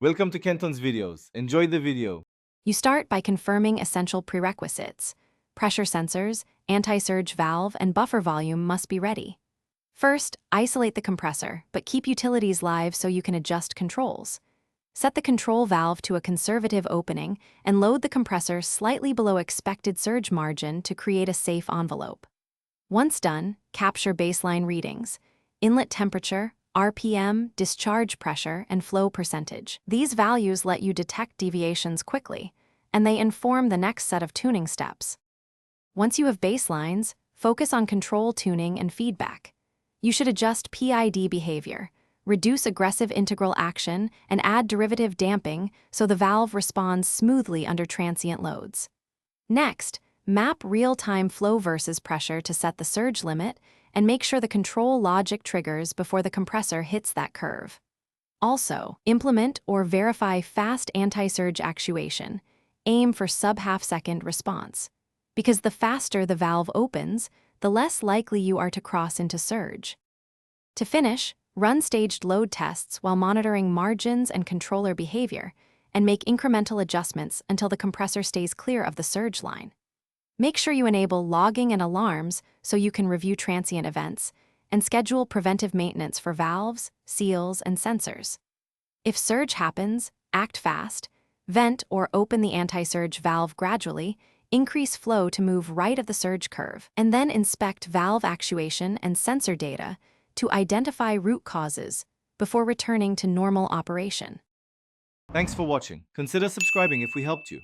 Welcome to Kenton's videos. Enjoy the video. You start by confirming essential prerequisites. Pressure sensors, anti-surge valve, and buffer volume must be ready. First, isolate the compressor, but keep utilities live so you can adjust controls. Set the control valve to a conservative opening and load the compressor slightly below expected surge margin to create a safe envelope. Once done, capture baseline readings: inlet temperature, RPM, discharge pressure, and flow percentage. These values let you detect deviations quickly, and they inform the next set of tuning steps. Once you have baselines, focus on control tuning and feedback. You should adjust PID behavior, reduce aggressive integral action, and add derivative damping so the valve responds smoothly under transient loads. Next, map real-time flow versus pressure to set the surge limit and make sure the control logic triggers before the compressor hits that curve. Also, implement or verify fast anti-surge actuation. Aim for sub-half-second response, because the faster the valve opens, the less likely you are to cross into surge. To finish, run staged load tests while monitoring margins and controller behavior, and make incremental adjustments until the compressor stays clear of the surge line. Make sure you enable logging and alarms so you can review transient events, and schedule preventive maintenance for valves, seals, and sensors. If surge happens, act fast, vent or open the anti-surge valve gradually, increase flow to move right of the surge curve, and then inspect valve actuation and sensor data to identify root causes before returning to normal operation. Thanks for watching. Consider subscribing if we helped you.